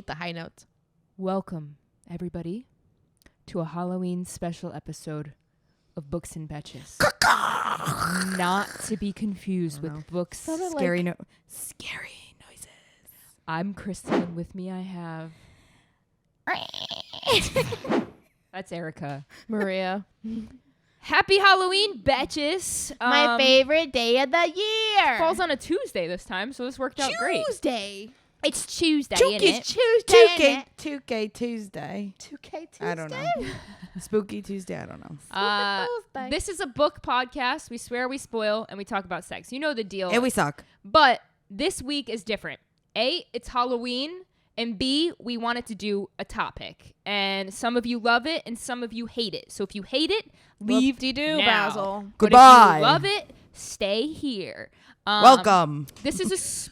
hate the high notes. Welcome, everybody, to a Halloween special episode of Books and Betches. Not to be confused with books. Scary noises. I'm Kristen, and with me I have... That's Erica. Maria. Happy Halloween, Betches. My favorite day of the year. Falls on a Tuesday this time, so this worked out great. Tuesday. It's Tuesday, isn't it? Tuesday. 2K Tuesday. 2K Tuesday. I don't know. Spooky Tuesday. I don't know. This is a book podcast. We swear, we spoil, and we talk about sex. You know the deal. And we suck. But this week is different. A, it's Halloween. And B, we wanted to do a topic. And some of you love it and some of you hate it. So if you hate it, leave Whoop-de-doo, now. Basil. Goodbye. But if you love it, stay here. Welcome. This is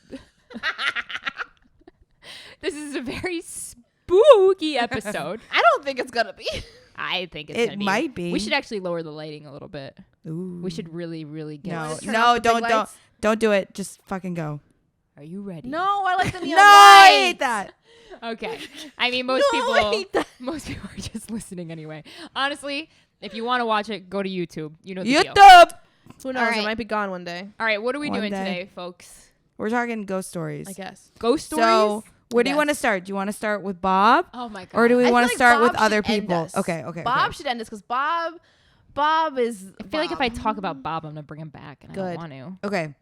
this is a very spooky episode. I don't think it's gonna be. I think it's gonna be. It might be. We should actually lower the lighting a little bit. Ooh. We should really get No, it. Turn off the big don't lights? don't do it. Just fucking go. Are you ready? No, I like the neon No, I lights. hate that. Okay. I mean, most No, I hate that. people are just listening anyway. Honestly, if you want to watch it, go to YouTube. You know the deal. YouTube. Who knows? All right. It might be gone one day. All right, what are we One doing day. today, folks? We're talking ghost stories. I guess. Ghost stories? So, where do you Yes. want to start? Do you want to start with Bob, Oh my god. or do we I want feel to like start with Bob other should end people? us. Okay. Bob should end this because Bob is. I feel like if I talk about Bob, I'm gonna bring him back, and I Good. don't want to. Okay.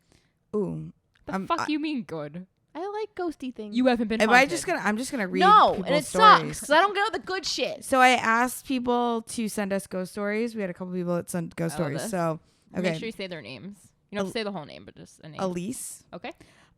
Ooh. The fuck you mean good? I like ghosty things. You haven't been. I'm haunted. just gonna read no, people's and it stories. sucks because I don't get all the good shit. So I asked people to send us ghost stories. We had a couple people that sent ghost I love stories. this. So okay. Make sure you say their names. You don't have to say the whole name, but just a name. Alise. Okay.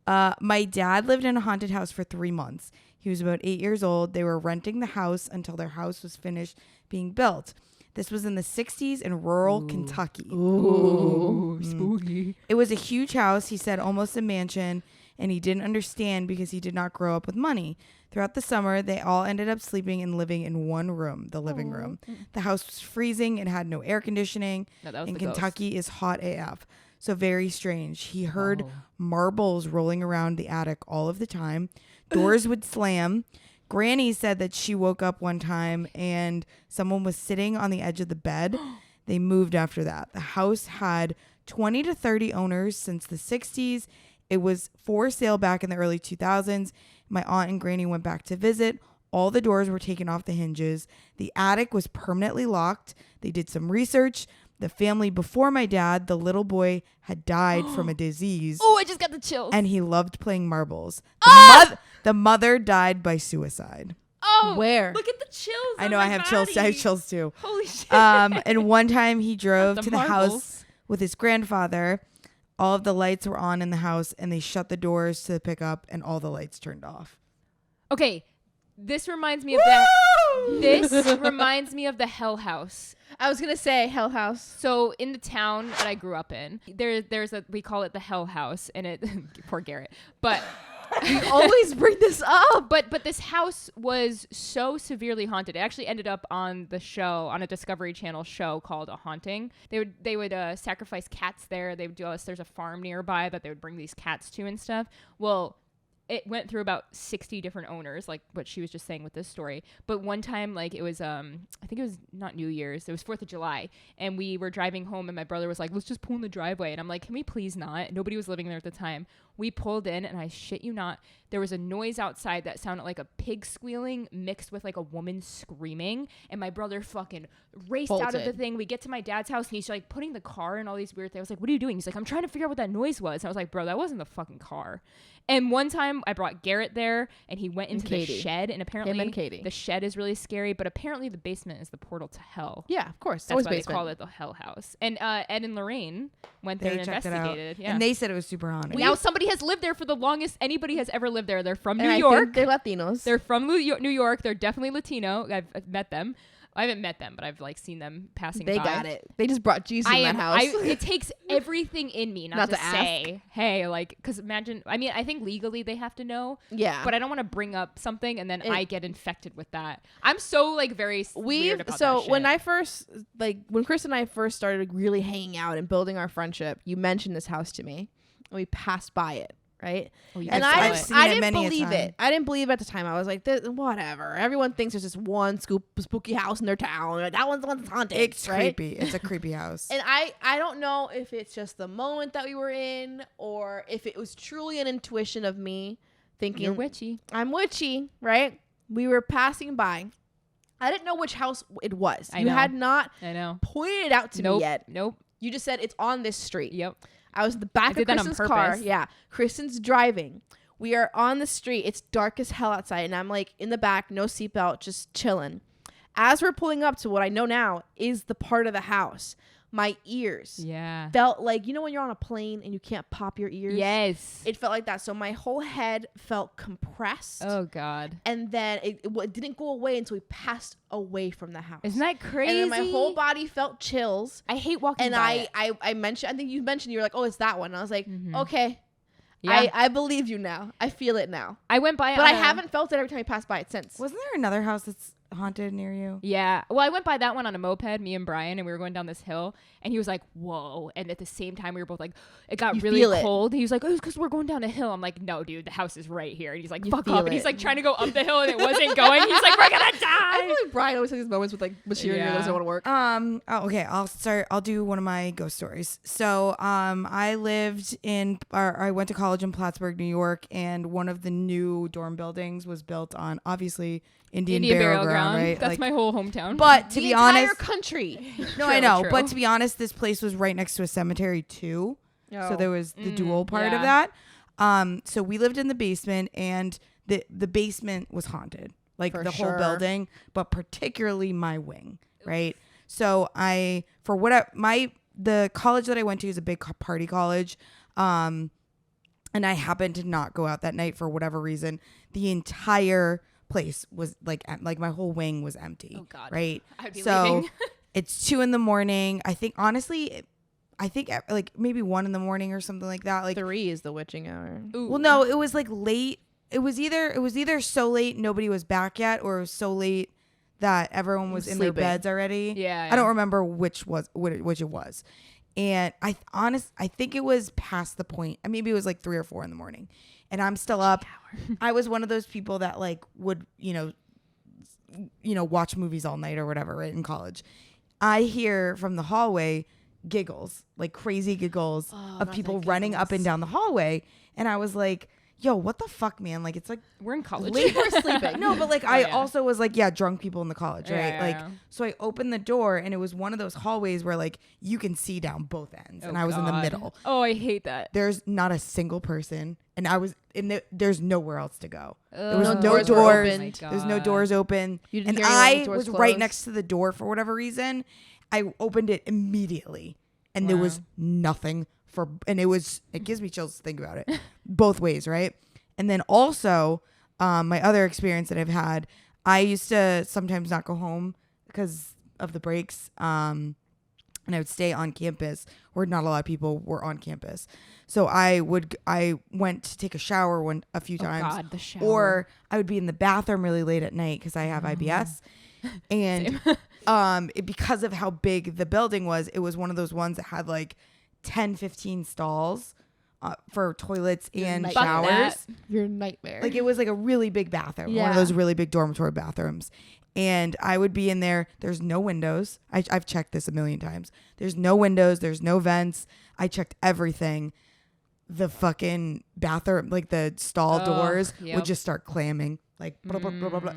My dad lived in a haunted house for 3 months. He was about 8 years old. They were renting the house until their house was finished being built. This was in the 60s in rural Kentucky. Ooh, spooky. It was a huge house, he said, almost a mansion, and he didn't understand because he did not grow up with money. Throughout the summer, they all ended up sleeping and living in one room, the living room. The house was freezing and had no air conditioning, No, that was and the ghost. Kentucky is hot AF. So very strange. He heard marbles rolling around the attic all of the time. Doors would slam. Granny said that she woke up one time and someone was sitting on the edge of the bed. They moved after that. The house had 20 to 30 owners since the 60s. It was for sale back in the early 2000s. My aunt and Granny went back to visit. All the doors were taken off the hinges. The attic was permanently locked. They did some research. The family before my dad, the little boy, had died from a disease. Oh, I just got the chills. And he loved playing marbles. The mother died by suicide. Oh, Where? Look at the chills. I on know, my I have chills. I have body. chills too. Holy shit. And one time he drove The to the marbles. house with his grandfather. All of the lights were on in the house, and they shut the doors to the pickup, and all the lights turned off. Okay, this reminds me of that. This reminds me of the Hell House. I was gonna say Hell House. So in the town that I grew up in, there's a, we call it the Hell House, and it poor Garrett, but You always bring this up. but this house was so severely haunted. It actually ended up on the show, on a Discovery Channel show called A Haunting. They would sacrifice cats there. They would do there's a farm nearby that they would bring these cats to and stuff. Well, it went through about 60 different owners, like what she was just saying with this story. But one time, like, it was, I think it was not New Year's, it was 4th of July. And we were driving home and my brother was like, let's just pull in the driveway. And I'm like, can we please not? Nobody was living there at the time. We pulled in and I shit you not, there was a noise outside that sounded like a pig squealing mixed with like a woman screaming. And my brother fucking raced out of the thing. We get to my dad's house and he's like putting the car in all these weird things. I was like, what are you doing? He's like, I'm trying to figure out what that noise was. And I was like, bro, that wasn't the fucking car. And one time I brought Garrett there and he went into the shed, and apparently the shed is really scary, but apparently the basement is the portal to hell. Yeah, of course. That's why they call it the Hell House. And Ed and Lorraine went there and investigated. Yeah. And they said it was super haunted. Now somebody has lived there for the longest anybody has ever lived there. They're from New I York. think they're Latinos. They're from New York. They're definitely Latino. I've met them. I haven't met them, but I've like seen them passing by. They got it. They just brought Jesus in that house. It takes everything in me not to say, hey, like, because imagine, I mean, I think legally they have to know. Yeah. But I don't want to bring up something and then I get infected with that. I'm so like very weird about that shit. When Chris and I first started really hanging out and building our friendship, you mentioned this house to me and we passed by it. right? Oh, you And guys I've saw seen I it didn't many a believe time. it. I didn't believe it at the time. I was like, whatever. Everyone thinks there's just one spooky house in their town. Like, that one's the one that's haunted. It's right? creepy. It's a creepy house. And I don't know if it's just the moment that we were in or if it was truly an intuition of me thinking You're witchy. I'm witchy, right? We were passing by. I didn't know which house it was. I You know. had not I know. pointed it out to me yet. Nope. You just said it's on this street. Yep. I was in the back I of did that on Kristen's car. purpose. Yeah. Kristen's driving. We are on the street. It's dark as hell outside. And I'm like in the back, no seatbelt, just chilling. As we're pulling up to what I know now is the part of the house, my ears Yeah. felt like, you know when you're on a plane and you can't pop your ears? Yes. It felt like that. So my whole head felt compressed. Oh God. And then it didn't go away until we passed away from the house. Isn't that crazy? And then my whole body felt chills. I hate walking And by I mentioned, I think you mentioned, you were like, oh, it's that one. And I was like, okay. Yeah. I believe you now. I feel it now. I went by But on I a- haven't felt it every time I pass by it since. Wasn't there another house that's haunted near you? Yeah. Well, I went by that one on a moped, me and Brian, and we were going down this hill, and he was like, whoa. And at the same time, we were both like, it got You really feel it. cold. He was like, oh, it's because we're going down a hill. I'm like, no, dude, the house is right here. And he's like, You fuck feel off. And he's it. like trying to go up the hill, and it wasn't going. He's like, we're going to I die. feel like Brian always has these moments with like machinery Yeah. that doesn't want to work. Oh, okay. I'll do one of my ghost stories. So, I went to college in Plattsburgh, New York, and one of the new dorm buildings was built on obviously Indian burial ground, right? That's Like, my whole hometown. but to the be entire honest, country. no, True, I know. true. But to be honest, this place was right next to a cemetery too. So there was the dual part of yeah. that. So we lived in the basement, and the basement was haunted, like For the whole sure. building, but particularly my wing, right? So the college that I went to is a big party college, and I happened to not go out that night for whatever reason. The entire place was like my whole wing was empty. Oh, God. Right? I'd be So leaving. it's 2 a.m. I think honestly, like maybe 1 a.m. or something like that. Like, 3 is the witching hour. Ooh. well, no, it was like late. It was either so late nobody was back yet, or it was so late that everyone was in their Sleeping. beds already. Yeah, I don't yeah. remember which it was. And I think it was past the point. Maybe it was like 3 or 4 in the morning, and I'm still up. I was one of those people that like would watch movies all night or whatever, right, in college. I hear from the hallway giggles, like crazy giggles of people running up and down the hallway, and I was like, yo, what the fuck, man? Like, it's like We're in college. Late for sleeping. no, but like Oh, I yeah. also was like, yeah, drunk people in the college, Yeah, right? yeah, like, yeah. so I opened the door, and it was one of those hallways where like you can see down both ends, and Oh, I was in the God. middle. Oh, I hate that. There's not a single person, and I was in there's nowhere else to go. There was Ugh. no doors were doors. opened. There's no doors open, You didn't and hear anyone with I doors was right closed? next to the door for whatever reason. I opened it immediately, and there was nothing and it gives me chills to think about it both ways, right? And then also, my other experience that I've had, I used to sometimes not go home because of the breaks, and I would stay on campus where not a lot of people were on campus. So I went to take a shower a few times, God, the shower. or I would be in the bathroom really late at night because I have IBS. And because of how big the building was, it was one of those ones that had like 10, 15 stalls for toilets and nightmare. Fuck showers. that. Your nightmare. Like, it was like a really big bathroom, one Yeah. of those really big dormitory bathrooms. And I would be in there. There's no windows. I've checked this a million times. There's no windows. There's no vents. I checked everything. The fucking bathroom, like the stall Ugh, doors yep. would just start clamming. Like, blah, blah, blah, blah, blah.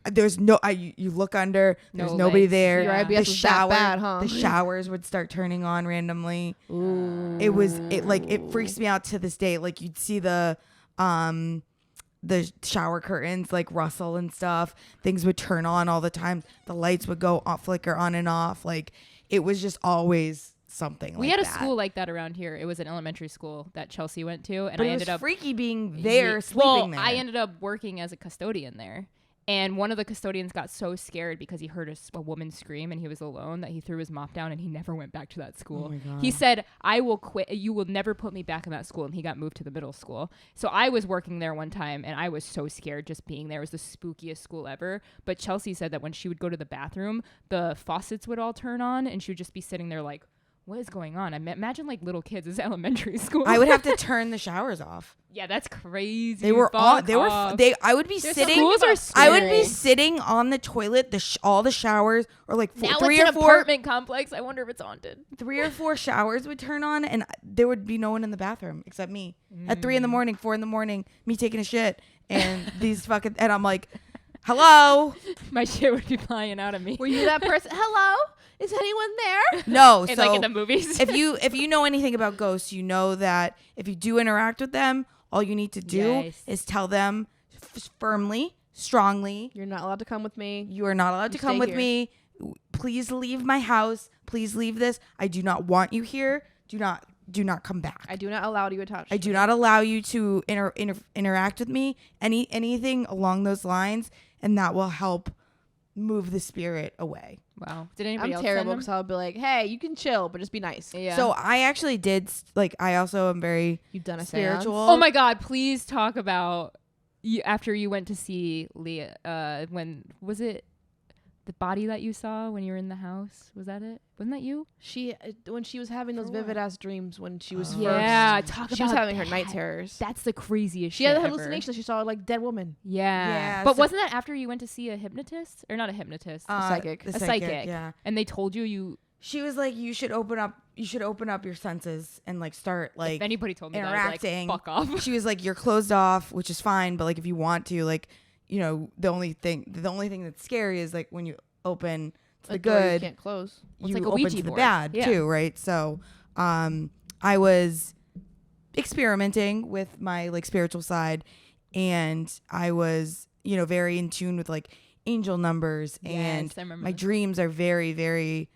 There's no, you look under, there's No nobody lights. there. Your Yeah. IBS The was that shower, bad, huh? the showers would start turning on randomly. Ooh. It freaks me out to this day. Like, you'd see the shower curtains like rustle and stuff. Things would turn on all the time. The lights would go off, flicker on and off. Like, it was just always something. We like had a that. school like that around here. It was an elementary school that Chelsea went to, and But I it ended was up freaky being there, Ye- sleeping well, there. I ended up working as a custodian there. And one of the custodians got so scared because he heard a woman scream and he was alone that he threw his mop down and he never went back to that school. Oh my God. He said, I will quit. You will never put me back in that school. And he got moved to the middle school. So I was working there one time and I was so scared just being there. It was the spookiest school ever. But Chelsea said that when she would go to the bathroom, the faucets would all turn on and she would just be sitting there like, what is going on? Imagine like little kids. It's elementary school. I would have to turn the showers off. Yeah, that's crazy. They were Fuck on. off. I would be sitting. Schools are I would be scary. sitting on the toilet. All the showers, or like Now three it's or an four, apartment complex. I wonder if it's haunted. 3 or 4 showers would turn on, and there would be no one in the bathroom except me. At 3 a.m, 4 a.m, me taking a shit, and these fucking, and I'm like, hello. My shit would be flying out of me. Were you that person? Hello? Is anyone there? No, In, so like in the movies. if you know anything about ghosts, you know that if you do interact with them, all you need to do Yes. is tell them firmly, strongly, You're not allowed to come with me. you are not allowed to You come stay with here. me. Please leave my house. Please leave this. I do not want you here. Do not come back. I do not allow you to touch. I do not allow you to interact with me. Anything along those lines, and that will help move the spirit away. Wow. Did anybody I'm else terrible send because I'll be like, hey, you can chill, but just be nice. them? Yeah. So I actually did I also am very You've done a spiritual. seance? oh my God, please talk about you after you went to see Leah. When was it? The body that you saw when you were in the house, was that it? Wasn't that you? She when she was having those For vivid what? ass dreams when she was Yeah, first. talk She was about having her night that. terrors. That's the craziest She shit had a ever. hallucination. She saw like dead woman. Yeah. Yeah, But so- wasn't that after you went to see a hypnotist? Or not a hypnotist. psychic. The A psychic. Yeah. And they told you She was like, you should open up your senses and like start if like anybody told me interacting. that, I'd be like, fuck off. She was like, you're closed off, which is fine, but like if you want to, like, you know, the only thing that's scary is like when you open to the A door you good, can't close. It's you like a open Ouija to the board. bad Yeah. too, right? So I was experimenting with my like spiritual side, and I was, you know, very in tune with like angel numbers, and Yes, I remember my this. dreams are very, very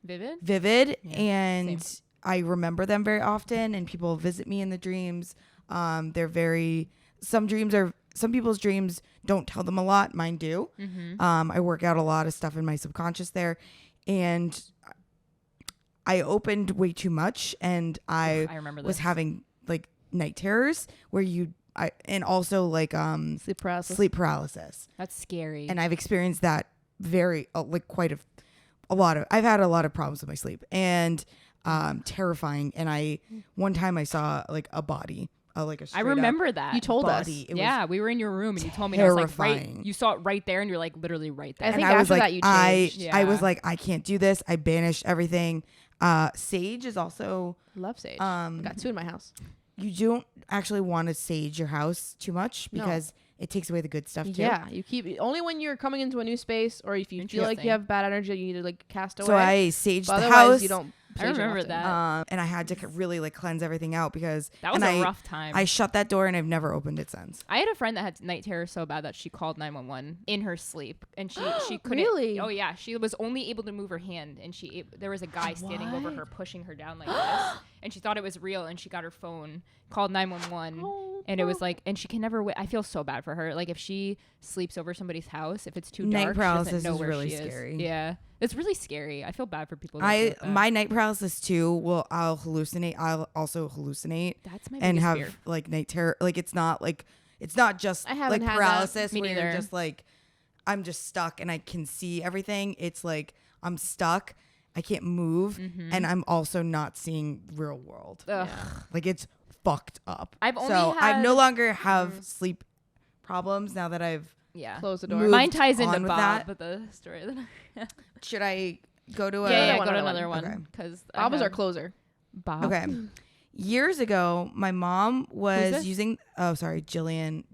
Vivid? vivid, Yeah, and same. I remember them very often, and people visit me in the dreams. They're very, some people's dreams don't tell them a lot. Mine do. Mm-hmm. I work out a lot of stuff in my subconscious there, and I opened way too much, and I remember was this. having like night terrors where and also like Sleep paralysis. sleep paralysis, That's scary. and I've experienced that very like quite a lot of. I've had a lot of problems with my sleep, and terrifying. And one time I saw like a body, like a I straight up remember that. You told us. body. It Yeah, we were in your room and you told me, and I was like, terrifying. right, you saw it right there, and you're like literally right there. I and think I was after like, that you I changed. was Yeah. like, I can't do this. I banished everything. Sage is also Love sage. um Got 2 in my house. you don't actually want to sage your house too much No. because it takes away the good stuff too. Yeah, you keep only when you're coming into a new space, or if you feel like Interesting. you have bad energy, you need to like cast away. So I saged But the otherwise, house. you don't. I sage it remember often. that. And I had to really like cleanse everything out because That was and a I, rough time. I shut that door and I've never opened it since. I had a friend that had night terrors so bad that she called 911 in her sleep, and she couldn't. Really? Oh yeah, she was only able to move her hand, and there was a guy standing over her, pushing her down like this, and she thought it was real, and she got her phone, called 911, Oh, and it was like, and she can never. I feel so bad for her. Like if she sleeps over somebody's house, if it's too Night dark, paralysis she doesn't know is where really she scary. Is. Yeah, it's really scary. I feel bad for people. That deal with that. My night paralysis too. I'll hallucinate. I'll also hallucinate That's my and biggest have fear. like night terror. Like it's not just I haven't like had that. paralysis Me where you're neither. just like I'm just stuck and I can see everything. It's like I'm stuck. I can't move, Mm-hmm. and I'm also not seeing real world. Ugh. Like it's fucked up. I've only so I had- no longer have sleep problems now that I've. Yeah. Close the door. Moved Mine ties into on with Bob, that. but the story. Should I go to a? Yeah, one, go to another another one. one because Bob was our closer. Bob. Okay. Years ago, my mom was this? using. Oh, sorry, Jillian.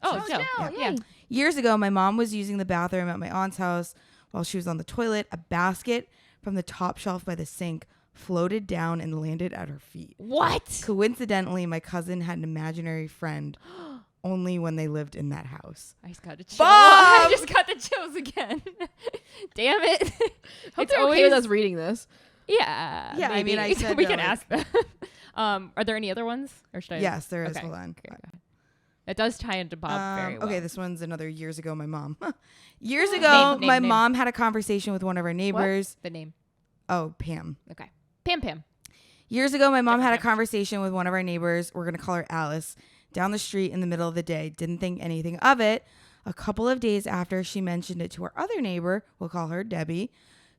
Oh, She's- Jill. Jill, Yeah. yay. Years ago, my mom was using the bathroom at my aunt's house while she was on the toilet. A basket from the top shelf by the sink floated down and landed at her feet. What? Coincidentally, my cousin had an imaginary friend only when they lived in that house. I just got the chills. Bob! I just got the chills again. Damn it. Hope It's they're okay with us reading this. Yeah. Yeah, I maybe. mean, I said we no, can like- ask them. Are there any other ones? Or should I? Yes, there is. Okay. Hold on. Okay, go ahead. That does tie into Bob very well. Okay, this one's another years ago. My mom. Years ago, Name, my name. mom had a conversation with one of our neighbors. The name. Oh, Pam. Okay. Pam. Years ago, my mom had a Different Pam. conversation with one of our neighbors. We're going to call her Alice. Down the street in the middle of the day. Didn't think anything of it. A couple of days after, she mentioned it to our other neighbor. We'll call her Debbie,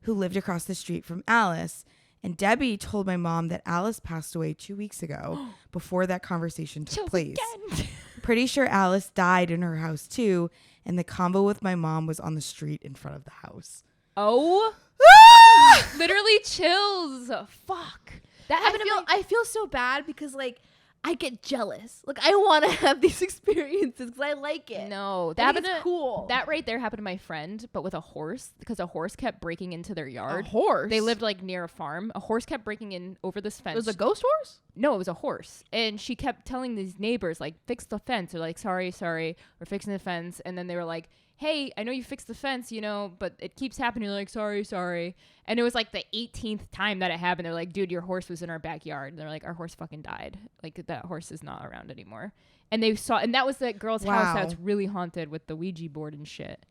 who lived across the street from Alise. And Debbie told my mom that Alise passed away 2 weeks ago before that conversation took Chills place. again. Pretty sure Alise died in her house too, and the convo with my mom was on the street in front of the house. Oh. Literally chills. Fuck. That happened to me. I feel so bad because like I get jealous. Like I want to have these experiences because I like it. No, I that think happened it's cool. That right there happened to my friend, but with a horse, because a horse kept breaking into their yard. A horse. They lived like near a farm. A horse kept breaking in over this fence. It was a ghost horse? No, it was a horse. And she kept telling these neighbors, like, fix the fence. Or like, sorry, we're fixing the fence. And then they were like, hey, I know you fixed the fence, you know, but it keeps happening. Like, sorry. And it was like the 18th time that it happened. They're like, dude, your horse was in our backyard. And they're like, our horse fucking died. Like, that horse is not around anymore. And they saw, and that was that girl's house that's really haunted with the Ouija board and shit.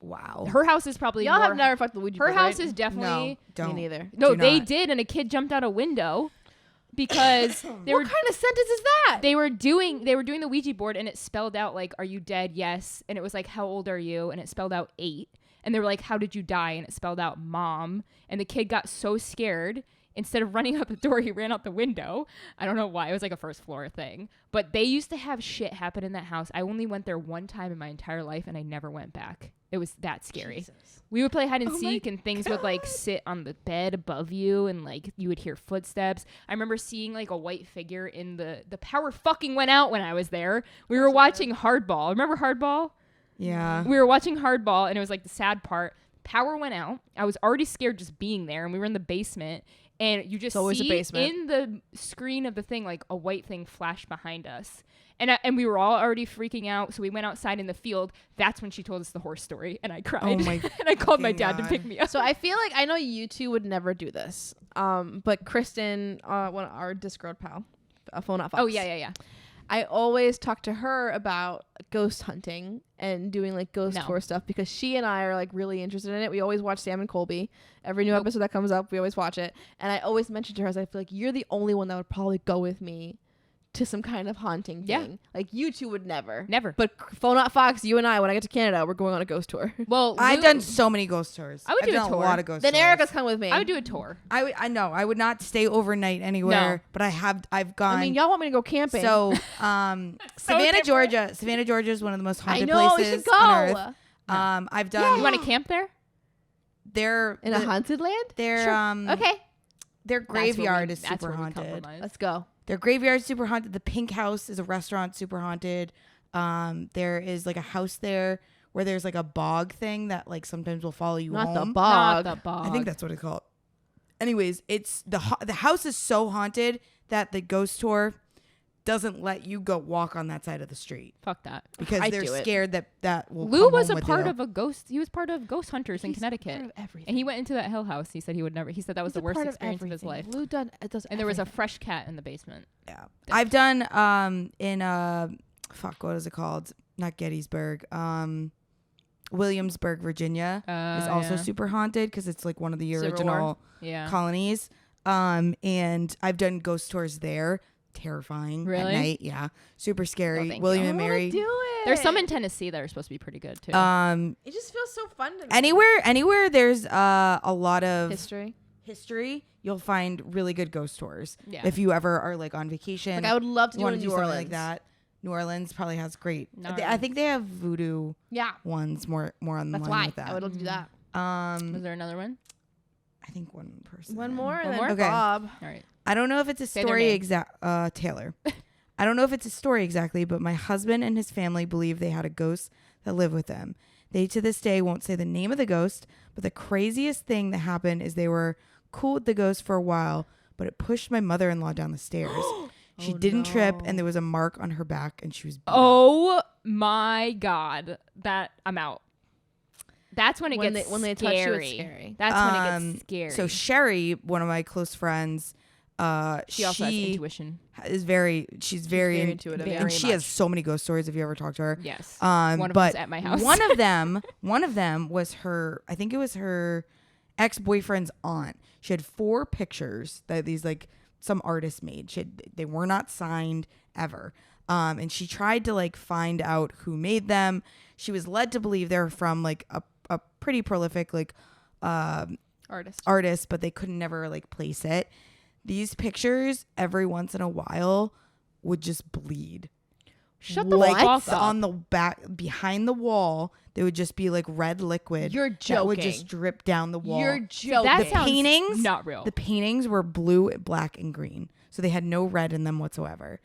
Wow. Her house is probably Y'all have never fucked the Ouija board, her house right? is definitely. No, don't. Me neither. No, Do they not. did, and a kid jumped out a window because they were What kind of sentence is that? they were doing the Ouija board, and it spelled out like, "Are you dead?" Yes, and it was like, "How old are you?" And it spelled out 8, and they were like, "How did you die?" And it spelled out "Mom." And the kid got so scared. Instead of running out the door, he ran out the window. I don't know why. It was like a first floor thing. But they used to have shit happen in that house. I only went there one time in my entire life, and I never went back. It was that scary. Jesus. We would play hide and seek, and things would like sit on the bed above you, and like you would hear footsteps. I remember seeing like a white figure in the power fucking went out when I was there. We were watching Hardball. Remember Hardball? Yeah. We were watching Hardball, and it was like the sad part. Power went out. I was already scared just being there, and we were in the basement. And you just always a see basement. in the screen of the thing, like a white thing flash behind us. And we were all already freaking out. So we went outside in the field. That's when she told us the horse story. And I cried. Oh my and I called my dad God. to pick me up. So I feel like I know you two would never do this. But Kristen, one of our Discord pal, a phone out fox. Oh, yeah. I always talk to her about ghost hunting and doing like ghost No. tour stuff because she and I are like really interested in it. We always watch Sam and Colby. Every new episode that comes up, we always watch it. And I always mention to her, I feel like you're the only one that would probably go with me to some kind of haunting Yeah. thing. Like you two would never. Never. But Phone Out Fox, you and I, when I get to Canada, we're going on a ghost tour. Well, I've Lou- done so many ghost tours. I would I've do a done tour. a lot of ghost Then tours. Erica's come with me. I would do a tour. I know. I would not stay overnight anywhere, but I've gone. I mean, y'all want me to go camping. So, Savannah, different. Georgia. Savannah, Georgia is one of the most I haunted know, we places should on go. earth. I've done. You want to camp there? Their In a haunted land? their Sure. Okay. their graveyard is That's super where we haunted. compromise. Let's go. Their graveyard is super haunted. The Pink House is a restaurant super haunted. There is like a house there where there's like a bog thing that like sometimes will follow you Not the home. bog. Not the bog. I think that's what it's called. Anyways, it's the house is so haunted that the ghost tour doesn't let you go walk on that side of the street Fuck that. because I'd they're do it. scared that will. Lou come was home a with part you. of a ghost. He was part of Ghost Hunters in He's Connecticut. part of everything. And he went into that Hill House. He said he would never. He said that was the He's a worst part experience of his life. everything. Lou does And there was a everything. fresh cat in the basement. Yeah, I've done in fuck, what is it called? Not Gettysburg. Williamsburg, Virginia is also super haunted because it's like one of the Civil original Yeah. colonies. And I've done ghost tours there. Terrifying Really? at night. Yeah, super scary. thank William you. and Mary. Do it. There's some in Tennessee that are supposed to be pretty good too. It just feels so fun to me. Anywhere there's a lot of history. you'll find really good ghost tours. Yeah. If you ever are like on vacation, Like I would love to you do it want in to do New something Orleans. like that. New Orleans probably has great. New I Orleans. think they have voodoo Yeah. ones more on the That's line why with that. I would love to do that. Was there another one? I think one person. One more and One then more? Okay. Bob. All right. I don't know if it's a Say their story name. Taylor. I don't know if it's a story exactly, but my husband and his family believe they had a ghost that lived with them. They to this day won't say the name of the ghost, but the craziest thing that happened is they were cool with the ghost for a while, but it pushed my mother-in-law down the stairs. She didn't trip, and there was a mark on her back, and she was beat up. Oh my God. That I'm out. That's when it When gets they scary. touch you, it's scary. That's when it gets scary. So Sherry, one of my close friends, she also has intuition. she's very very intuitive, and very she has so many ghost stories if you ever talk to her. Yes. One of but them's at my house. one of them was her. I think it was her ex-boyfriend's aunt. She had 4 pictures that these like some artist made. They were not signed ever. And she tried to like find out who made them. She was led to believe they're from like a pretty prolific like artists, but they could never like place it. These pictures every once in a while would just bleed. Shut the like fuck up. on the back behind the wall, there would just be like red liquid. You're that would joking. just drip down the wall. You're joking. That The sounds paintings, not real. The paintings were blue, black, and green, so they had no red in them whatsoever.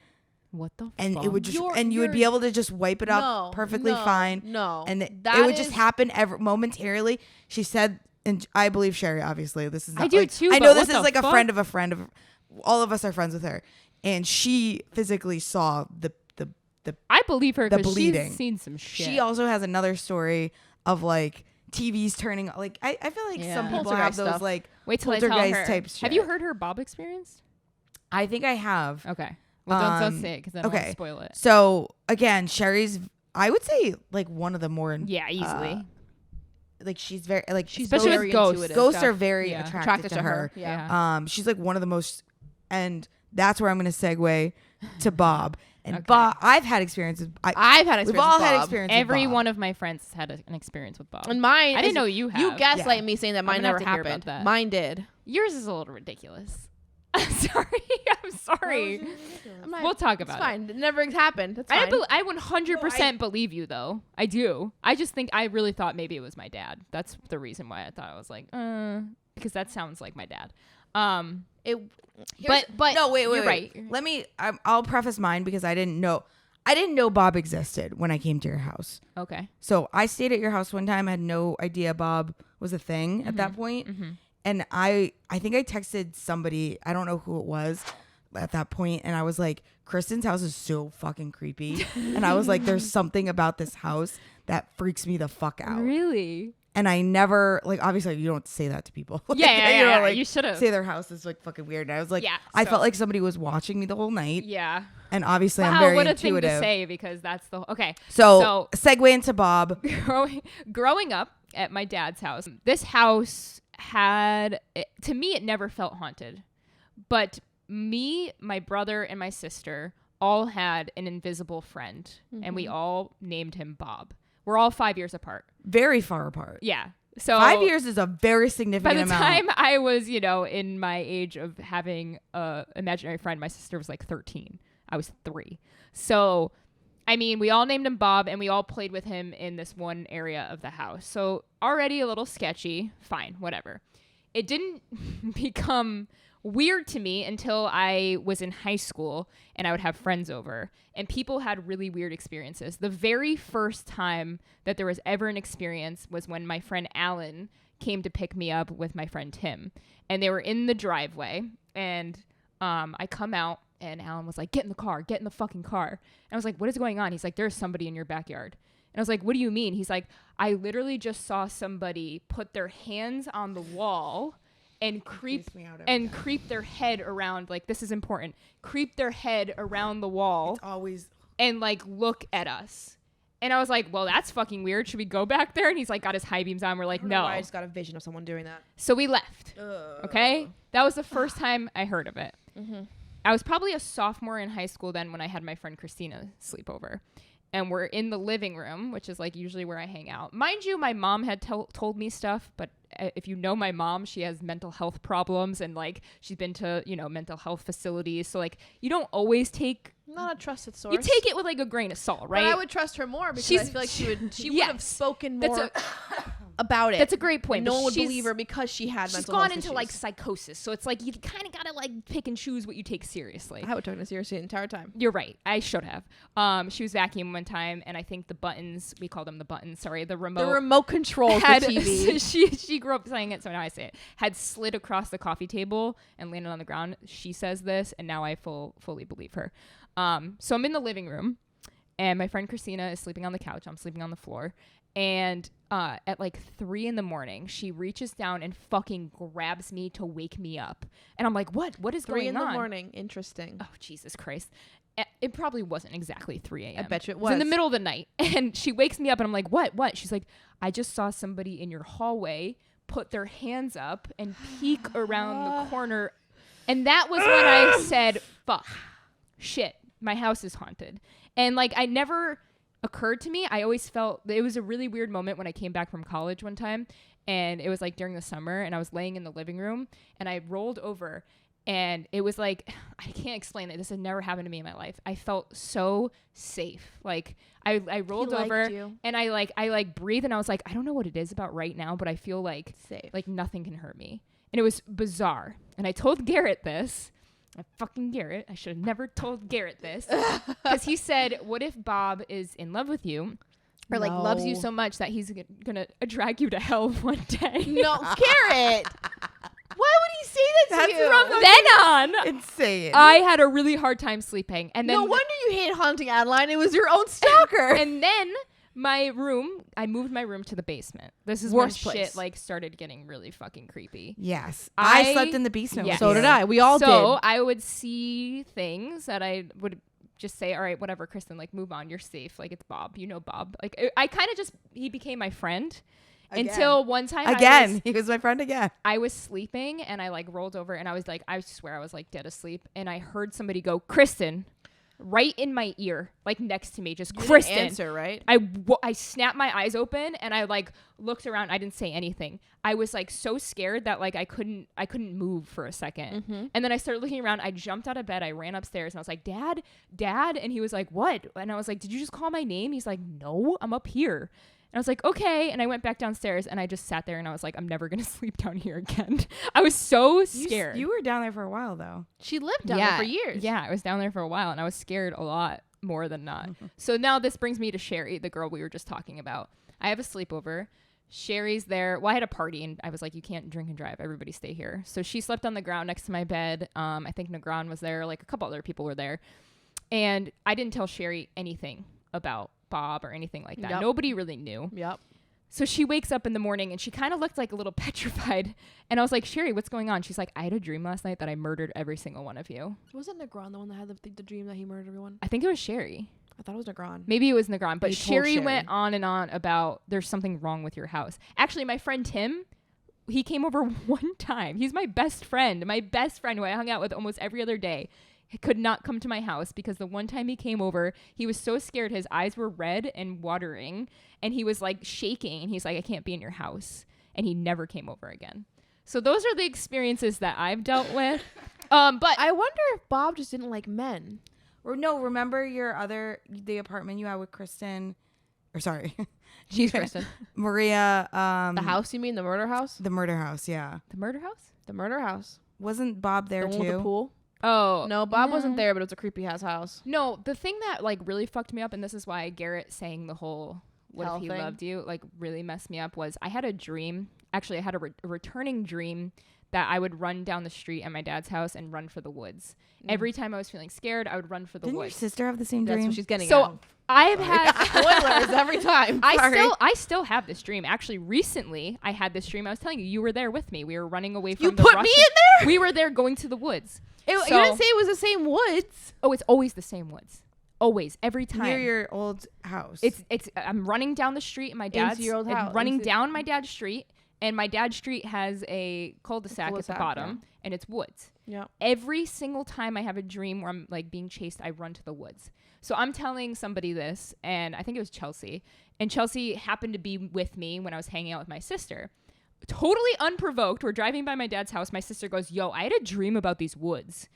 What the And fuck? it would just, You're- and you would you're- be able to just wipe it up No, perfectly no, fine. no. And it That would just is- happen momentarily. She said, and I believe Sherry. Obviously, this is not I do like, too, I but know this what is the like fuck? a friend of a friend of. All of us are friends with her, and she physically saw the I believe her the because bleeding. she's seen some shit. She also has another story of like TVs turning like I feel like Yeah. some people have Poltergeist those stuff. like Wait till I tell poltergeist her. type shit. Have you heard her Bob experience? I think I have. Okay. Well, don't Um, say it because then I okay. won't spoil it. So again, Sherry's I would say like one of the more Yeah, easily. like she's very like She's Especially very with ghosts. intuitive. ghosts stuff. are very Yeah. attracted to her. Yeah. She's like one of the most, and that's where I'm going to segue to Bob. And Okay. Bob, I've had experiences. I've had experience. We've all with had Bob. experience. Every with Bob. one of my friends had an experience with Bob. And mine. I didn't is- know you have. You gaslight Yeah. me saying that I'm mine gonna never have to hear about happened. that. Mine did. Yours is a little ridiculous. I'm sorry. I'm sorry. I'm not, We'll talk it's about fine. It never happened. That's I, fine. I 100% believe you, though. I do. I just think I really thought maybe it was my dad. That's the reason why I thought I was like, because that sounds like my dad. But no, wait, you're wait. right. Let me. I'll preface mine because I didn't know. I didn't know Bob existed when I came to your house. Okay. So I stayed at your house one time. I had no idea Bob was a thing at that point. And I think I texted somebody. I don't know who it was at that point, and I was like, Kristen's house is so fucking creepy. And I was like, there's something about this house that freaks me the fuck out. Really? And I never, like, obviously you don't say that to people. Like, Yeah, know, like, you should have. say their house is like fucking weird. And I was like, Yeah, I so- felt like somebody was watching me the whole night. Yeah. And obviously I'm Wow, very what a intuitive. thing to say because that's the okay. So segue into Bob. Growing up at my dad's house, this house had to me it never felt haunted, but me, my brother, and my sister all had an invisible friend, and we all named him Bob. We're all 5 years apart. Very far apart. Yeah. So 5 years is a very by significant the amount. time I was, in my age of having a imaginary friend, my sister was like 13. I was 3. So, I mean, we all named him Bob and we all played with him in this one area of the house. So already a little sketchy. Fine, whatever. It didn't become weird to me until I was in high school and I would have friends over and people had really weird experiences. The very first time that there was ever an experience was when my friend Alan came to pick me up with my friend Tim, and they were in the driveway, and I come out and Alan was like, get in the fucking car. And I was like, what is going on? He's like, there's somebody in your backyard. And I was like, what do you mean? He's like, I literally just saw somebody put their hands on the wall and creep their head around, like, this is important, creep their head around the wall Always. and like look at us. And I was like, well, that's fucking weird. Should we go back there? And he's like, got his high beams on. We're like, no. I just got a vision of someone doing that. So we left. Okay. That was the first time I heard of it. I was probably a sophomore in high school then when I had my friend Christina sleep over. And we're in the living room, which is like usually where I hang out. Mind you, my mom had told me stuff, but if you know my mom, she has mental health problems and like she's been to, mental health facilities. So like you don't always take, Not a trusted source. you take it with like a grain of salt, right? But I would trust her more because I feel like she would Yes. have spoken That's more about it. That's a great point. And no but one would she's- believe her because she had She's mental gone health into issues. like psychosis. So it's like you kind of got to like pick and choose what you take seriously. I would take her seriously the entire time. You're right. I should have. She was vacuuming one time, and I think the buttons, we call them the buttons, sorry, the remote. The remote control for had, TV. she grew up saying it, so now I say it. Had slid across the coffee table and landed on the ground. She says this, and now I fully believe her. So I'm in the living room, and my friend Christina is sleeping on the couch. I'm sleeping on the floor. And at like 3 a.m, she reaches down and fucking grabs me to wake me up. And I'm like, what? What is 3 going on? in the morning. Interesting. Oh, Jesus Christ. It probably wasn't exactly 3 a.m. I bet you it It was in the was. middle of the night. And she wakes me up and I'm like, what? She's like, I just saw somebody in your hallway put their hands up and peek around the corner. And that was when I said, fuck, shit, my house is haunted. And like, I never occurred to me. I always felt it was a really weird moment when I came back from college one time and it was like during the summer, and I was laying in the living room, and I rolled over, and it was like, I can't explain it. This had never happened to me in my life. I felt so safe. Like I rolled over and I breathed, and I was like, I don't know what it is about right now, but I feel like safe. Like nothing can hurt me. And it was bizarre. And I told Garrett this. Garrett. I should have never told Garrett this. Because he said, what if Bob is in love with you? Or like loves you so much that he's gonna drag you to hell one day. No, Garrett. Why would he say that to you? From then on, insane. I had a really hard time sleeping. And then no wonder you hate haunting Adeline. It was your own stalker. And then I moved my room to the basement. This is Worst when place. shit like started getting really fucking creepy. Yes. I slept in the basement. Yes. With So you. did I. We all did. So I would see things that I would just say, all right, whatever, Kristen, like move on. You're safe. Like it's Bob. You know Bob. Like I kind of he became my friend. Again. Until one time he was my friend again. I was sleeping and I like rolled over and I was like, I swear I was like dead asleep, and I heard somebody go, Kristen, right in my ear, like next to me, just You Kristen. didn't answer, right? I snapped my eyes open and I like looked around. I didn't say anything. I was like so scared that like I couldn't move for a second. Mm-hmm. And then I started looking around. I jumped out of bed. I ran upstairs and I was like, Dad. And he was like, what? And I was like, did you just call my name? He's like, no, I'm up here. And I was like, okay. And I went back downstairs and I just sat there and I was like, I'm never going to sleep down here again. I was so scared. You were down there for a while, though. She lived down there for years. Yeah, I was down there for a while and I was scared a lot more than not. So now this brings me to Sherry, the girl we were just talking about. I have a sleepover. Sherry's there. Well, I had a party and I was like, you can't drink and drive. Everybody stay here. So she slept on the ground next to my bed. I think Negron was there. Like a couple other people were there. And I didn't tell Sherry anything about Bob or anything like that. Yep. Nobody really knew. Yep. So she wakes up in the morning and she kind of looked like a little petrified. And I was like, Sherry, what's going on? She's like, I had a dream last night that I murdered every single one of you. Wasn't Negron the one that had the dream that he murdered everyone? I think it was Sherry. I thought it was Negron. Maybe it was Negron. But You told Sherry Sherry. went on and on about there's something wrong with your house. Actually, my friend Tim, he came over one time. He's my best friend who I hung out with almost every other day. He could not come to my house because the one time he came over, he was so scared. His eyes were red and watering and he was like shaking and he's like, I can't be in your house. And he never came over again. So those are the experiences that I've dealt with. But I wonder if Bob just didn't like men. Or no, remember the apartment you had with Kristen? Or sorry. She's Kristen. Maria. The house, you mean? The murder house? The murder house, yeah. the murder house? The murder house. Wasn't Bob there The one with too? the pool? Oh. No, Bob wasn't there, but it was a creepy ass house. No, the thing that like really fucked me up, and this is why Garrett saying the whole what Hell if he thing. loved you like really messed me up, was I had a dream. Actually, I had a returning dream that I would run down the street at my dad's house and run for the woods. Every time I was feeling scared, I would run for the Didn't your woods. sister have the same That's dream? what she's getting So at. I've had Spoilers every time. I still have this dream. Actually, recently I had this dream. I was telling you were there with me. We were running away from You the put Russian- me in there? We were there going to the woods. You So- didn't say it was the same woods. Oh, it's always the same woods. Always, every time. Near your old house. It's I'm running down the street in my dad's your old house. running down my dad's street, and my dad's street has a cul-de-sac at the Cul-de-sac, bottom, and it's woods. Yeah. Every single time I have a dream where I'm like being chased, I run to the woods. So I'm telling somebody this, and I think it was Chelsea, and Chelsea happened to be with me when I was hanging out with my sister. Totally unprovoked, we're driving by my dad's house. My sister goes, yo, I had a dream about these woods.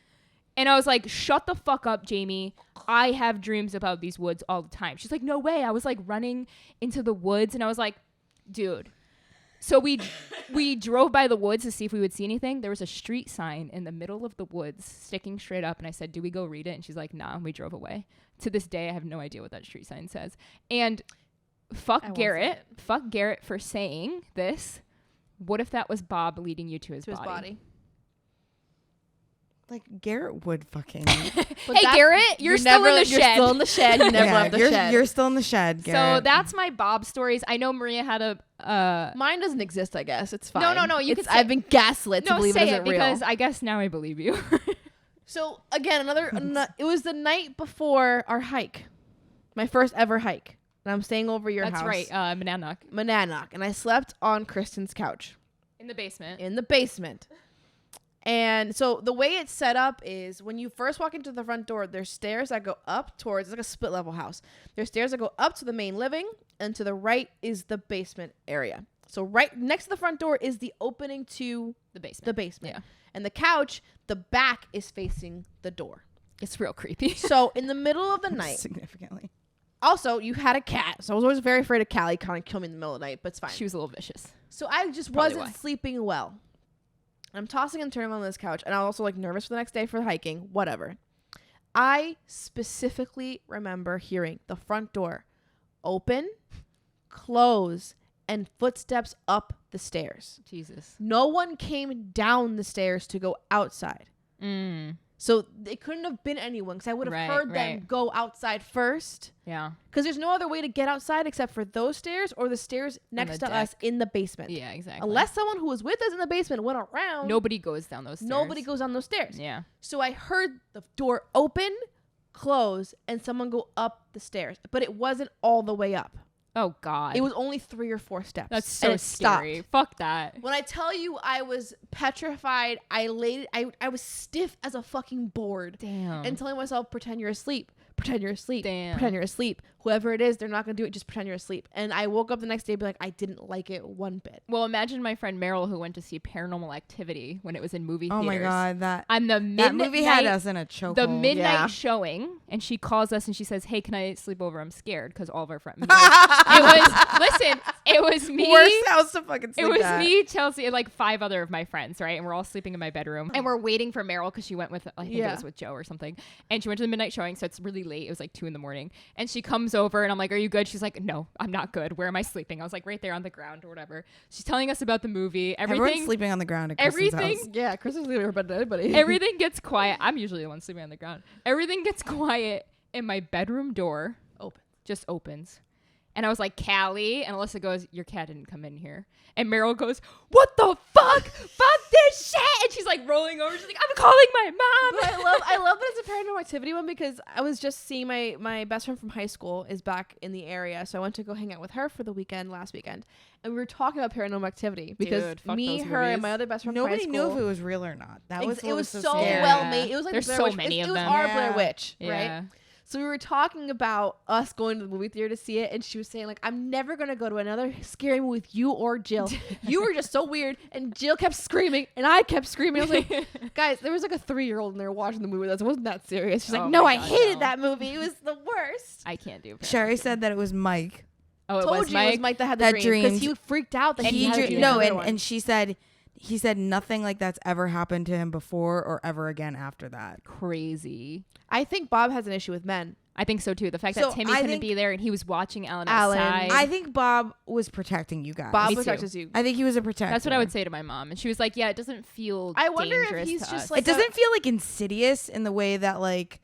And I was like, shut the fuck up, Jamie. I have dreams about these woods all the time. She's like, no way. I was like running into the woods. And I was like, dude. So we drove by the woods to see if we would see anything. There was a street sign in the middle of the woods sticking straight up. And I said, do we go read it? And she's like, nah. And we drove away. To this day, I have no idea what that street sign says. And fuck Garrett. Fuck Garrett for saying this. What if that was Bob leading you to his body? like Garrett would fucking. Hey, Garrett, you're still in the shed. You're still in the shed. You never left the shed. You're still in the shed, Garrett. So that's my Bob stories. I know Maria had a. Mine doesn't exist, I guess. It's fine. No. You could say, I've been gaslit to believe it say isn't it real. because I guess now I believe you. So again, it was the night before our hike, my first ever hike, and I'm staying over your That's house. right, Monadnock. Monadnock, and I slept on Kristen's couch In the basement. in the basement. And so the way it's set up is when you first walk into the front door, there's stairs that go up towards, it's like a split level house. There's stairs that go up to the main living, and to the right is the basement area. So right next to the front door is the opening to The basement. the basement. Yeah. And the couch, the back is facing the door. It's real creepy. So in the middle of the night, Significantly. also you had a cat. So I was always very afraid of Callie kind of kill me in the middle of the night, but it's fine. She was a little vicious. So I just Probably wasn't why. sleeping well. I'm tossing and turning on this couch, and I was also like nervous for the next day for hiking, whatever. I specifically remember hearing the front door open, close, and footsteps up the stairs. Jesus. No one came down the stairs to go outside. So it couldn't have been anyone because I would have heard them go outside first. Yeah. Because there's no other way to get outside except for those stairs or the stairs next to us in the basement. Yeah, exactly. Unless someone who was with us in the basement went around. Nobody goes down those stairs. Nobody goes down those stairs. Yeah. So I heard the door open, close, and someone go up the stairs. But it wasn't all the way up. Oh, God. It was only 3 or 4 steps. That's so and it scary. stopped. Fuck that. When I tell you I was petrified, I was stiff as a fucking board. Damn. And telling myself, pretend you're asleep. Pretend you're asleep. Damn. Pretend you're asleep. Whoever it is, they're not going to do it. Just pretend you're asleep. And I woke up the next day and be like, I didn't like it one bit. Well, imagine my friend Meryl who went to see Paranormal Activity when it was in movie theaters. Oh my God, that movie had us in a chokehold. The midnight Yeah. showing, and she calls us and she says, "Hey, can I sleep over? I'm scared," because all of our friends. It was me. Worst house to fucking sleep It was at. me, Chelsea, and like 5 other of my friends, right? And we're all sleeping in my bedroom, and we're waiting for Meryl because she went with, I think it was with Joe or something, and she went to the midnight showing, so it's really late. It was like 2 a.m, and she comes over, and I'm like, "Are you good?" She's like, "No, I'm not good. Where am I sleeping?" I was like, "Right there on the ground or whatever." She's telling us about the movie. Everyone's sleeping on the ground at Kristen's everything- house. Yeah, Chris is leaving her bed to anybody. Everything gets quiet. I'm usually the one sleeping on the ground. Everything gets quiet, and my bedroom door just opens. And I was like, "Callie," and Alyssa goes, "Your cat didn't come in here." And Meryl goes, "What the fuck? Fuck this shit!" And she's like rolling over. She's like, "I'm calling my mom." But I love that it's a Paranormal Activity one because I was just seeing my best friend from high school is back in the area, so I went to go hang out with her for the weekend last weekend, and we were talking about Paranormal Activity because Dude, fuck me, those her, and movies. my other best friend from high Nobody school, knew if it was real or not. That was it was so scary. well made. It was like There's the Blair so Witch. many of it was them. our Blair Yeah. Witch, Yeah. right? So we were talking about us going to the movie theater to see it, and she was saying, like, I'm never going to go to another scary movie with you or Jill. You were just so weird, and Jill kept screaming, and I kept screaming. I was like, guys, there was like a 3-year-old in there watching the movie with us. It wasn't that serious. She's like, Oh no, my I God, hated no. that movie. It was the worst. I can't do. Sherry said that it was Mike. "Oh, it Told was you it was Mike." Mike that had the That dream because dreamed- he freaked out that And he had a he dream. no, Another one. and he said nothing like that's ever happened to him before or ever again after that. Crazy. I think Bob has an issue with men. I think so too. The fact So that Timmy I couldn't think- be there and he was watching Alan Alan. outside. I think Bob was protecting you guys. Bob Me too. protects you. I think he was a protector. That's what I would say to my mom, and she was like, "Yeah, it doesn't feel." I wonder if dangerous he's to just us." like It doesn't feel like insidious in the way that like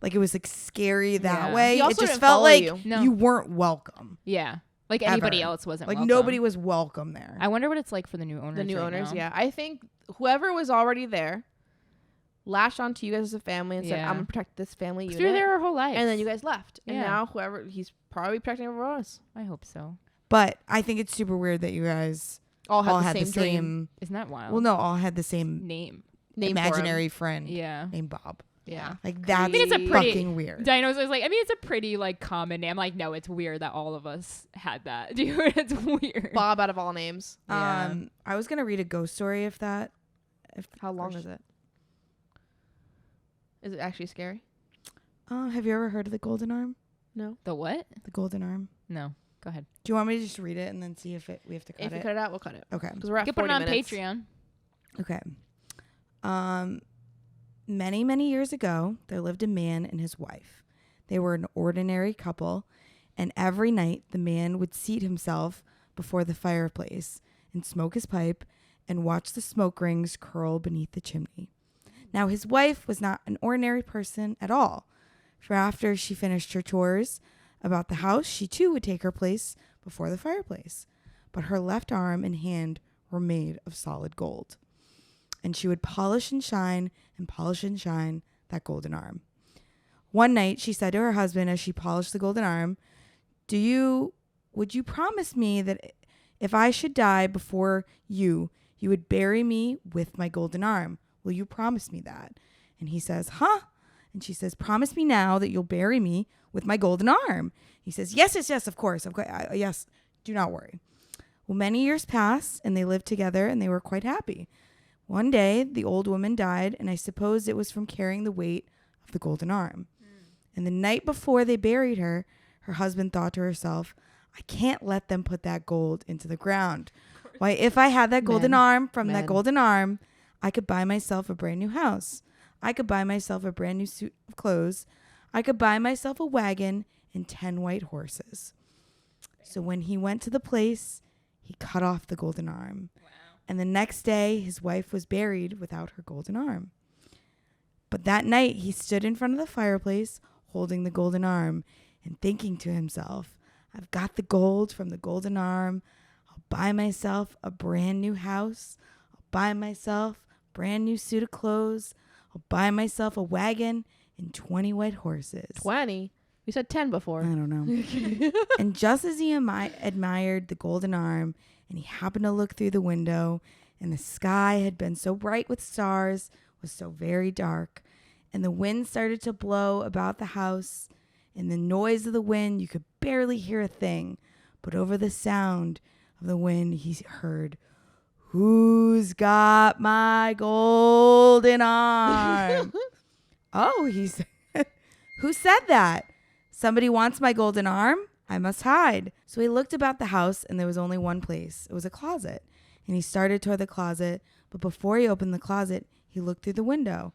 it was like scary that Yeah. way. He It also just didn't felt follow like you. No. you weren't welcome. Yeah, like anybody Ever. else wasn't. Like welcome. nobody was welcome there. I wonder what it's like for the new owners. the new right owners. now. Yeah, I think whoever was already there lashed onto you guys as a family and said, Yeah. "I'm gonna protect this family 'Cause unit." we were there our whole life, and then you guys left, and Yeah. now whoever he's probably protecting everyone else. I hope so. But I think it's super weird that you guys All had all the had same the dream. same. Isn't that wild? Well, no, all had the same Name. Name for him. imaginary friend Yeah. named Bob. Yeah. Like that's I mean, it's a pretty fucking weird. Dinos was like, I mean, it's a pretty like common name. I'm like, no, it's weird that all of us had that. Dude, it's weird. Bob out of all names. Yeah. I was gonna read a ghost story if How long is it? Is it actually scary? have you ever heard of the golden arm? No. The what? The golden arm. No. Go ahead. Do you want me to just read it and then see if we have to cut If you it? cut it out, we'll cut it Okay. because we're at You can put 40 it on minutes. Patreon. Okay. Many, many years ago, there lived a man and his wife. They were an ordinary couple, and every night the man would seat himself before the fireplace and smoke his pipe and watch the smoke rings curl beneath the chimney. Now, his wife was not an ordinary person at all, for after she finished her chores about the house, she too would take her place before the fireplace. But her left arm and hand were made of solid gold. And she would polish and shine that golden arm. One night, she said to her husband as she polished the golden arm, would you promise me that if I should die before you would bury me with my golden arm? Will you promise me that? And he says, huh? And she says, promise me now that you'll bury me with my golden arm. He says, yes, of course. Okay, yes, do not worry. Well, many years passed, and they lived together, and they were quite happy. One day, the old woman died, and I suppose it was from carrying the weight of the golden arm. And the night before they buried her, her husband thought to herself, I can't let them put that gold into the ground. Why, if I had that golden arm from that golden arm, I could buy myself a brand new house. I could buy myself a brand new suit of clothes. I could buy myself a wagon and 10 white horses. So when he went to the place, he cut off the golden arm. Wow. And the next day, his wife was buried without her golden arm. But that night, he stood in front of the fireplace, holding the golden arm and thinking to himself, I've got the gold from the golden arm. I'll buy myself a brand new house. I'll buy myself a brand new suit of clothes. I'll buy myself a wagon and 20 white horses. 20? We said 10 before. I don't know. And just as he admired the golden arm, and he happened to look through the window, and the sky had been so bright with stars, was so very dark, and the wind started to blow about the house, and the noise of the wind, you could barely hear a thing, but over the sound of the wind, he heard, who's got my golden arm? Oh, he said, who said that? Somebody wants my golden arm? I must hide. So he looked about the house, and there was only one place. It was a closet. And he started toward the closet, but before he opened the closet, he looked through the window.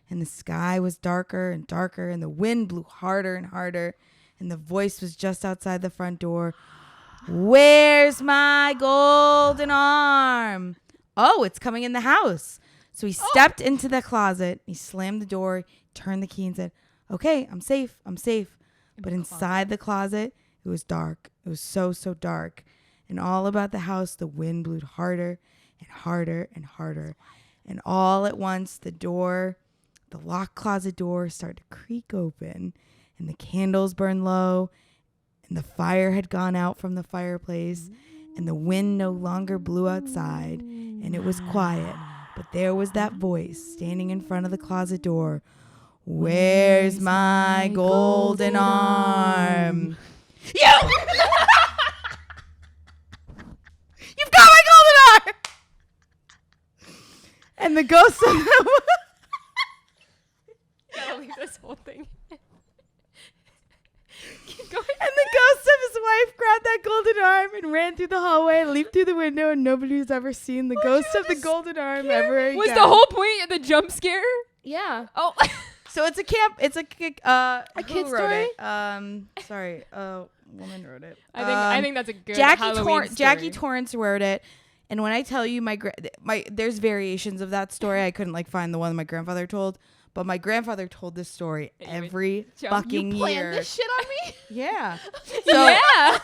And the sky was darker and darker, and the wind blew harder and harder, and the voice was just outside the front door. Where's my golden arm? Oh, it's coming in the house. So he stepped into the closet, he slammed the door, turned the key, and said, okay, I'm safe, I'm safe. But inside the closet, it was dark. It was so, so dark. And all about the house, the wind blew harder and harder and harder. And all at once, the locked closet door started to creak open, and the candles burned low, and the fire had gone out from the fireplace, and the wind no longer blew outside, and it was quiet. But there was that voice standing in front of the closet door. Where's my golden arm? You! You've got my golden arm! And the ghost of the... Gotta leave this whole thing. Keep going. And the ghost of his wife grabbed that golden arm and ran through the hallway, leaped through the window, and nobody who's ever seen the ghost of the golden arm ever again. Was the whole point of the jump scare? Yeah. Oh. So it's a kid story? Sorry, woman wrote it. I think that's a good Halloween story. Jackie Torrance wrote it. And when I tell you there's variations of that story. I couldn't find the one my grandfather told, but my grandfather told this story every fucking you planned year. This shit on me? Yeah. So yeah.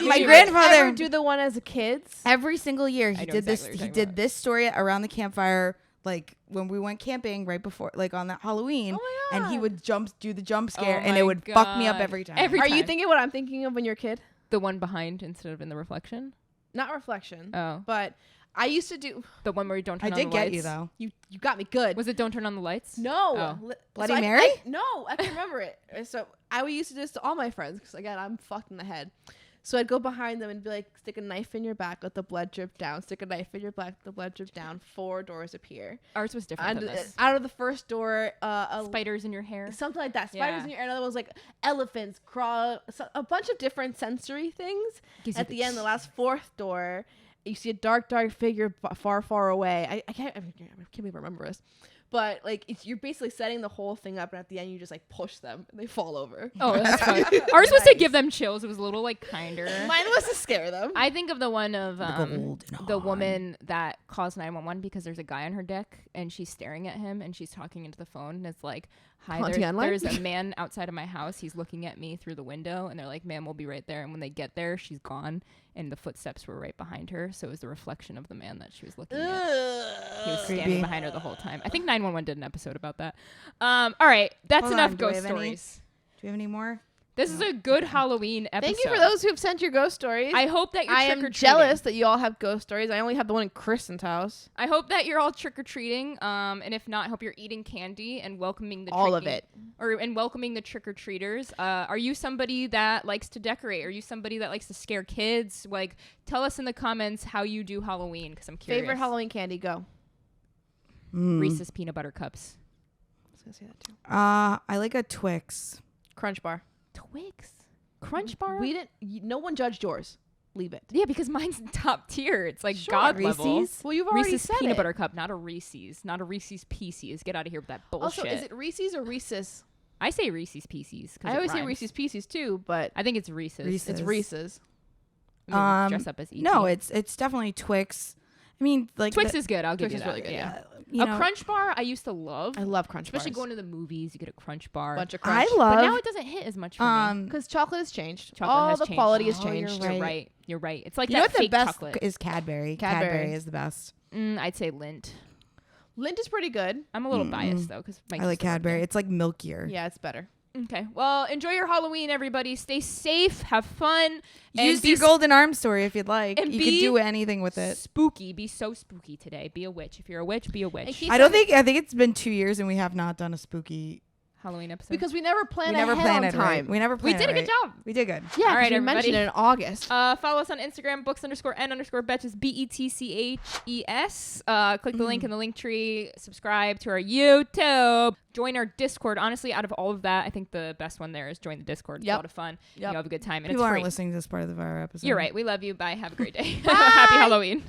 My grandfather ever do the one as a kid? Every single year he did this. Exactly He did this story around the campfire. When we went camping right before, on that Halloween, oh my God. and he would do the jump scare, Oh and it would fuck me up every time. Every Are time. you thinking what I'm thinking of when you're a kid? The one behind instead of in the reflection? Not reflection. Oh. But I used to do. The one where you don't turn I on the did lights? get you though. You got me good. Was it don't turn on the lights? No. Oh. Bloody Mary? No, I can remember it. So I used to do this to all my friends because again I'm fucked in the head. So I'd go behind them and be like, stick a knife in your back, let the blood drip down. Stick a knife in your back, let the blood drip down. 4 doors appear. Ours was different than this. Out of the first door, Spiders in your hair. something like that. Spiders in your hair. Another one was like elephants, crawl, a bunch of different sensory things. At the end, the last 4th door, you see a dark figure far, far away. I can't even remember this. But you're basically setting the whole thing up, and at the end you just push them and they fall over. Oh, that's fun. Ours was to give them chills. It was a little kinder. Mine was to scare them. I think of the one of the woman that calls 911 because there's a guy on her deck and she's staring at him and she's talking into the phone and it's like, hi, there's a man outside of my house. He's looking at me through the window, and they're like, ma'am, we'll be right there. And when they get there, she's gone, and the footsteps were right behind her. So it was the reflection of the man that she was looking at. He was standing behind her the whole time. I think 911 did an episode about that. All right, that's enough ghost stories. Do we have any more? This is a good Halloween episode. Thank you for those who have sent your ghost stories. I hope that you're I am jealous that you all have ghost stories. I only have the one in Kristen's house. I hope that you're all trick-or-treating. And if not, I hope you're eating candy and welcoming the all of it. And welcoming the trick-or-treaters. Are you somebody that likes to decorate? Are you somebody that likes to scare kids? Like, tell us in the comments how you do Halloween, because I'm curious. Favorite Halloween candy, go. Reese's peanut butter cups. I was gonna say that too. I like a Twix. Crunch bar. Twix? Crunch bar? No one judged yours. Leave it. Yeah, because mine's top tier. It's like Sure. God level. Reese's? Well, you've already Reese's said peanut it. butter cup, not a Reese's. Not a Reese's Pieces. Get out of here with that bullshit. Also, is it Reese's or Reese's? I say Reese's Pieces. I always say Reese's Pieces too, but I think it's Reese's. it's Reese's. I'm gonna dress up as E.T. No, it's definitely Twix. I mean, like Twix is good. I'll give Twix you is that. really good, yeah. you A know, Crunch bar I used to love. I love Crunch Especially bars. going to the movies, you get a Crunch bar. Bunch of Crunch. I love. But now it doesn't hit as much for me. Because chocolate has changed. Chocolate All has the changed. quality has Oh, changed. you're You're right. You're right. It's like You know that what the fake best chocolate. is Cadbury. Cadbury. Cadbury is the best. I'd say Lindt. Lindt is pretty good. I'm a little biased though because I like Cadbury. It's like milkier. Yeah, it's better. Okay. Well, enjoy your Halloween, everybody. Stay safe. Have fun. Use be your golden arm story if you'd like. and You be could do anything with it. Spooky. Be so spooky today. Be a witch. If you're a witch, be a And witch. keep I think it's been 2 years and we have not done a spooky. Halloween episode. because we never plan We never ahead planned on it time. right. We never we planned did a it good right. job. We did good. Yeah, All right, you mentioned everybody. it in August. Follow us on Instagram, books_Betches, BETCHES. Click the link in the link tree. Subscribe to our YouTube. Join our Discord. Honestly, out of all of that, I think the best one there is join the Discord. It's a Yep. lot of fun. Yep. You'll have a good time. And People it's aren't free. listening to this part of our episode. You're right. We love you. Bye. Have a great day. Happy Halloween.